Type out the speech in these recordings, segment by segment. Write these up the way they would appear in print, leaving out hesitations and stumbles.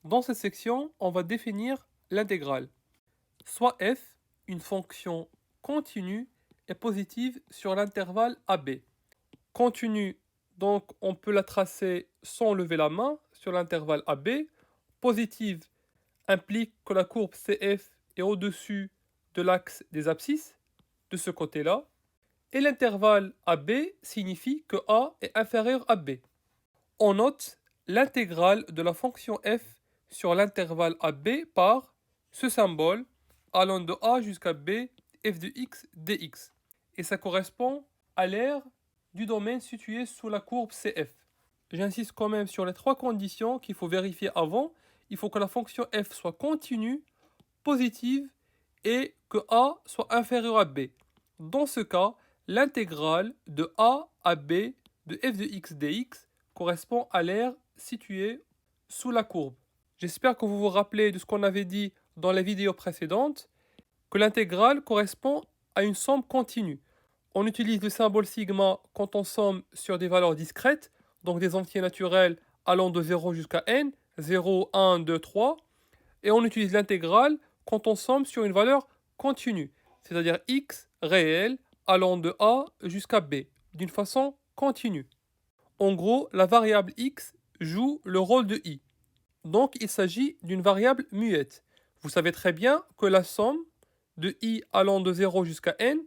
Dans cette section, on va définir l'intégrale. Soit f, une fonction continue, est positive sur l'intervalle AB. Continue, donc on peut la tracer sans lever la main sur l'intervalle AB. Positive implique que la courbe CF est au-dessus de l'axe des abscisses, de ce côté-là. Et l'intervalle AB signifie que A est inférieur à B. On note l'intégrale de la fonction f sur l'intervalle AB par ce symbole allant de A jusqu'à B, f de x dx. Et ça correspond à l'aire du domaine situé sous la courbe CF. J'insiste quand même sur les trois conditions qu'il faut vérifier avant. Il faut que la fonction f soit continue, positive et que A soit inférieur à B. Dans ce cas, l'intégrale de A à B de f de x dx correspond à l'aire située sous la courbe. J'espère que vous vous rappelez de ce qu'on avait dit dans la vidéo précédente, que l'intégrale correspond à une somme continue. On utilise le symbole sigma quand on somme sur des valeurs discrètes, donc des entiers naturels allant de 0 jusqu'à n, 0, 1, 2, 3, et on utilise l'intégrale quand on somme sur une valeur continue, c'est-à-dire x réel allant de a jusqu'à b, d'une façon continue. En gros, la variable x joue le rôle de i. Donc il s'agit d'une variable muette. Vous savez très bien que la somme de i allant de 0 jusqu'à n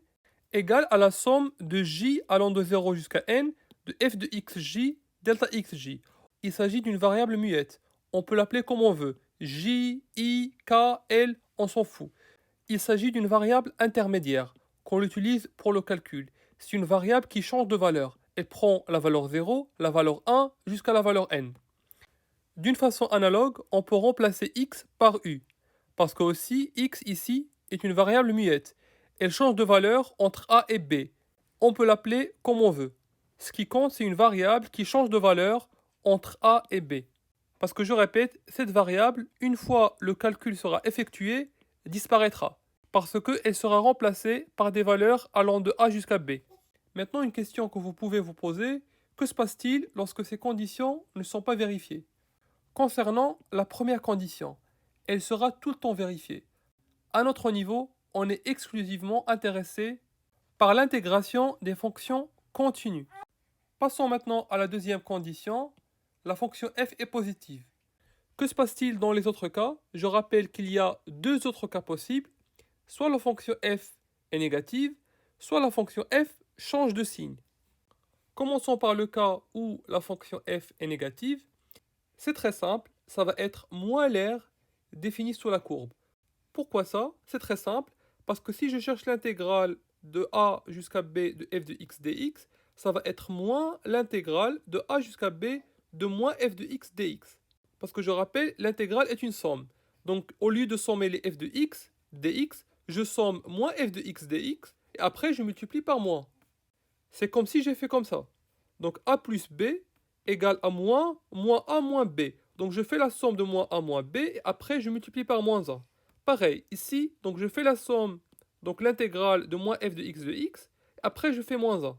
égale à la somme de j allant de 0 jusqu'à n de f de xj delta xj. Il s'agit d'une variable muette. On peut l'appeler comme on veut. J, I, K, L, on s'en fout. Il s'agit d'une variable intermédiaire qu'on utilise pour le calcul. C'est une variable qui change de valeur. Elle prend la valeur 0, la valeur 1 jusqu'à la valeur n. D'une façon analogue, on peut remplacer x par u, parce que aussi x ici est une variable muette. Elle change de valeur entre a et b. On peut l'appeler comme on veut. Ce qui compte, c'est une variable qui change de valeur entre a et b. Parce que je répète, cette variable, une fois le calcul sera effectué, disparaîtra, parce qu'elle sera remplacée par des valeurs allant de a jusqu'à b. Maintenant, une question que vous pouvez vous poser, que se passe-t-il lorsque ces conditions ne sont pas vérifiées? Concernant la première condition, elle sera tout le temps vérifiée. À notre niveau, on est exclusivement intéressé par l'intégration des fonctions continues. Passons maintenant à la deuxième condition, la fonction f est positive. Que se passe-t-il dans les autres cas? Je rappelle qu'il y a deux autres cas possibles. Soit la fonction f est négative, soit la fonction f change de signe. Commençons par le cas où la fonction f est négative. C'est très simple, ça va être moins l'aire définie sous la courbe. Pourquoi ça? C'est très simple, parce que si je cherche l'intégrale de a jusqu'à b de f de x dx, ça va être moins l'intégrale de a jusqu'à b de moins f de x dx. Parce que je rappelle, l'intégrale est une somme. Donc au lieu de sommer les f de x dx, je somme moins f de x dx, et après je multiplie par moins. C'est comme si j'ai fait comme ça. Donc a plus b égale à moins a moins b. Donc je fais la somme de moins a moins b, et après je multiplie par moins a. Pareil, ici, donc je fais la somme, donc l'intégrale de moins f de x de x, après je fais moins a.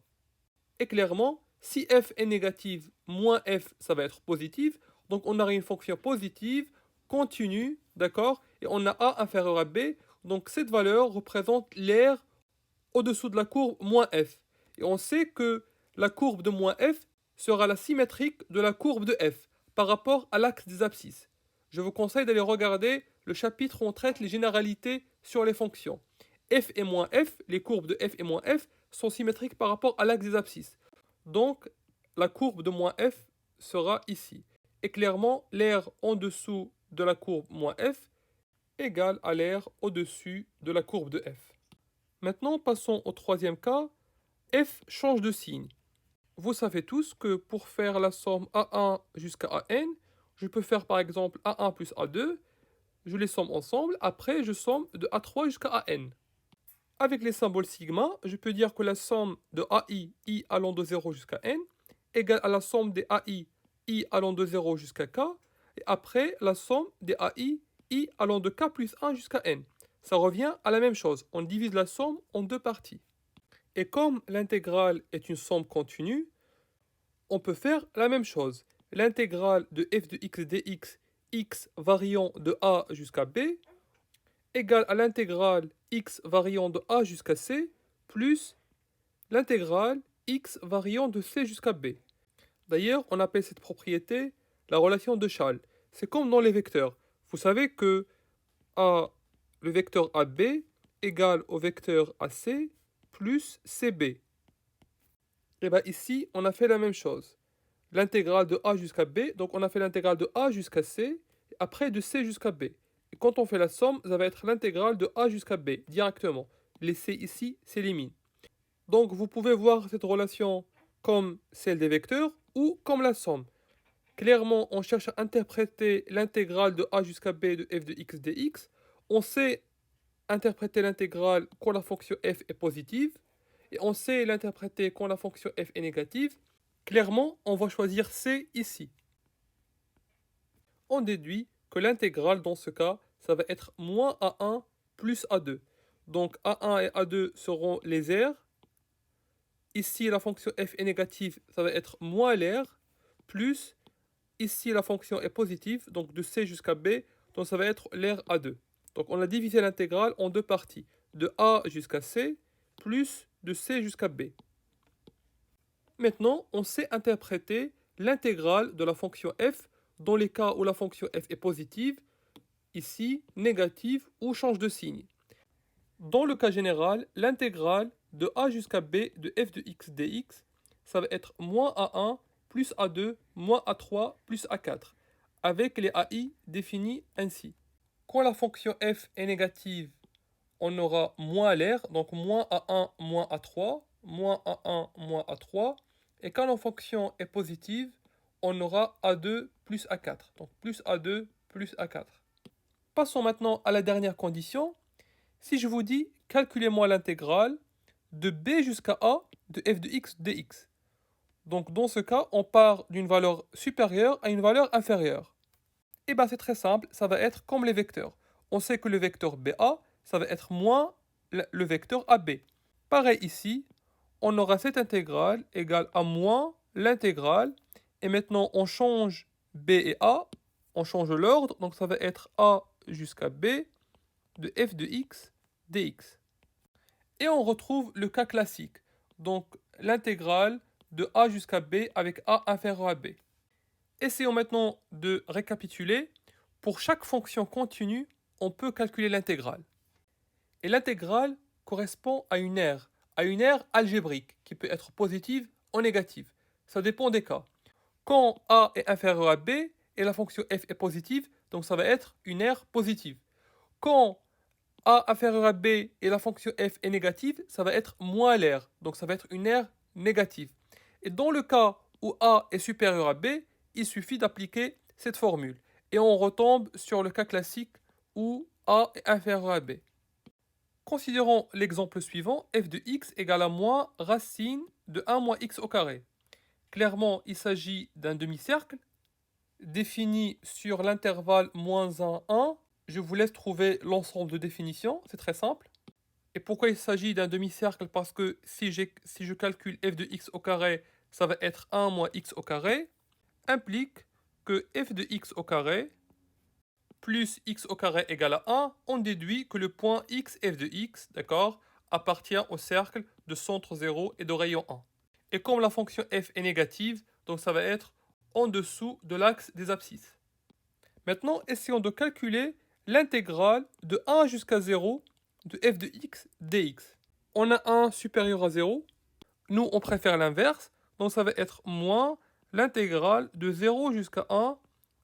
Et clairement, si f est négative, moins f, ça va être positif, donc on aura une fonction positive, continue, d'accord, et on a a inférieur à b, donc cette valeur représente l'aire au-dessous de la courbe moins f. Et on sait que la courbe de moins f sera la symétrique de la courbe de f par rapport à l'axe des abscisses. Je vous conseille d'aller regarder le chapitre où on traite les généralités sur les fonctions. F et moins f, les courbes de f et moins f, sont symétriques par rapport à l'axe des abscisses. Donc, la courbe de moins f sera ici. Et clairement, l'aire en dessous de la courbe moins f égale à l'aire au-dessus de la courbe de f. Maintenant, passons au troisième cas. F change de signe. Vous savez tous que pour faire la somme A1 jusqu'à AN, je peux faire par exemple A1 plus A2, je les somme ensemble, après je somme de A3 jusqu'à AN. Avec les symboles sigma, je peux dire que la somme de AI, I allant de 0 jusqu'à N, égale à la somme des AI, I allant de 0 jusqu'à K, et après la somme des AI, I allant de K plus 1 jusqu'à N. Ça revient à la même chose, on divise la somme en deux parties. Et comme l'intégrale est une somme continue, on peut faire la même chose. L'intégrale de f de x dx x variant de a jusqu'à b égale à l'intégrale x variant de a jusqu'à c plus l'intégrale x variant de c jusqu'à b. D'ailleurs, on appelle cette propriété la relation de Schall. C'est comme dans les vecteurs. Vous savez que le vecteur AB égale au vecteur AC plus CB. Et bien ici, on a fait la même chose. L'intégrale de A jusqu'à B, donc on a fait l'intégrale de A jusqu'à C, et après de C jusqu'à B. Et quand on fait la somme, ça va être l'intégrale de A jusqu'à B, directement. Les C ici s'éliminent. Donc vous pouvez voir cette relation comme celle des vecteurs ou comme la somme. Clairement, on cherche à interpréter l'intégrale de a jusqu'à b de f de x dx. On sait interpréter l'intégrale quand la fonction f est positive. Et on sait l'interpréter quand la fonction f est négative. Clairement, on va choisir c ici. On déduit que l'intégrale dans ce cas, ça va être moins a1 plus a2. Donc a1 et a2 seront les r. Ici, la fonction f est négative, ça va être moins l'r, plus, ici, la fonction est positive, donc de c jusqu'à b, donc ça va être l'r a2. Donc on a divisé l'intégrale en deux parties, de a jusqu'à c, plus de c jusqu'à b. Maintenant, on sait interpréter l'intégrale de la fonction f dans les cas où la fonction f est positive, ici, négative ou change de signe. Dans le cas général, l'intégrale de a jusqu'à b de f de x dx, ça va être moins a1 plus a2 moins a3 plus a4, avec les ai définis ainsi. Quand la fonction f est négative, on aura moins l'air, donc moins a1 moins a3, moins a1 moins a3, et quand la fonction est positive, on aura a2 plus a4, donc plus a2 plus a4. Passons maintenant à la dernière condition. Si je vous dis, calculez-moi l'intégrale de b jusqu'à a de f de x dx. Donc dans ce cas, on part d'une valeur supérieure à une valeur inférieure. Et bien c'est très simple, ça va être comme les vecteurs. On sait que le vecteur BA, ça va être moins le vecteur AB. Pareil ici, on aura cette intégrale égale à moins l'intégrale. Et maintenant, on change B et A, on change l'ordre, donc ça va être A jusqu'à B de f de x dx. Et on retrouve le cas classique, donc l'intégrale de a jusqu'à b avec a inférieur à b. Essayons maintenant de récapituler. Pour chaque fonction continue, on peut calculer l'intégrale. Et l'intégrale correspond à une aire algébrique qui peut être positive ou négative. Ça dépend des cas. Quand a est inférieur à b et la fonction f est positive, donc ça va être une aire positive. Quand a inférieur à b et la fonction f est négative, ça va être moins l'air, donc ça va être une aire négative. Et dans le cas où a est supérieur à b, il suffit d'appliquer cette formule. Et on retombe sur le cas classique où a est inférieur à b. Considérons l'exemple suivant, f de x égale à moins racine de 1 moins x au carré. Clairement, il s'agit d'un demi-cercle défini sur l'intervalle moins 1, 1. Je vous laisse trouver l'ensemble de définitions, c'est très simple. Et pourquoi il s'agit d'un demi-cercle? Parce que si je calcule f de x au carré, ça va être 1 moins x au carré, implique que f de x au carré plus x au carré égale à 1, on déduit que le point x f de x, d'accord, appartient au cercle de centre 0 et de rayon 1. Et comme la fonction f est négative, donc ça va être en dessous de l'axe des abscisses. Maintenant, essayons de calculer l'intégrale de 1 jusqu'à 0 de f de x dx. On a 1 supérieur à 0. Nous, on préfère l'inverse. Donc, ça va être moins l'intégrale de 0 jusqu'à 1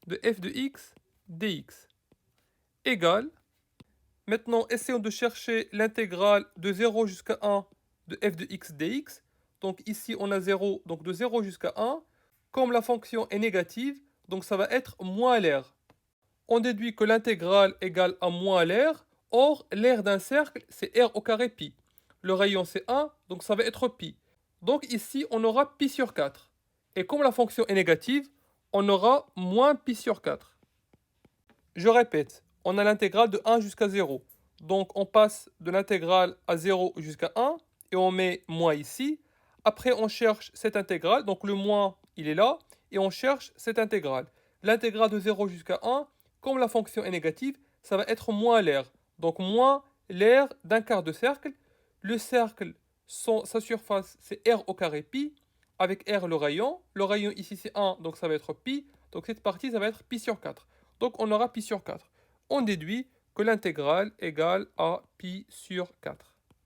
de f de x dx. Égale. Maintenant, essayons de chercher l'intégrale de 0 jusqu'à 1 de f de x dx. Donc, ici, on a 0. Donc, de 0 jusqu'à 1. Comme la fonction est négative, donc ça va être moins l'air. On déduit que l'intégrale égale à moins l'air. Or, l'aire d'un cercle, c'est r au carré pi. Le rayon, c'est 1, donc ça va être pi. Donc ici, on aura pi sur 4. Et comme la fonction est négative, on aura moins pi sur 4. Je répète, on a l'intégrale de 1 jusqu'à 0. Donc on passe de l'intégrale à 0 jusqu'à 1, et on met moins ici. Après, on cherche cette intégrale, donc le moins, il est là, et on cherche cette intégrale. L'intégrale de 0 jusqu'à 1, comme la fonction est négative, ça va être moins l'aire. Donc moins l'aire d'un quart de cercle. Le cercle, sa surface, c'est r au carré pi, avec r le rayon. Le rayon ici, c'est 1, donc ça va être pi. Donc cette partie, ça va être pi sur 4. Donc on aura pi sur 4. On déduit que l'intégrale égale à pi sur 4.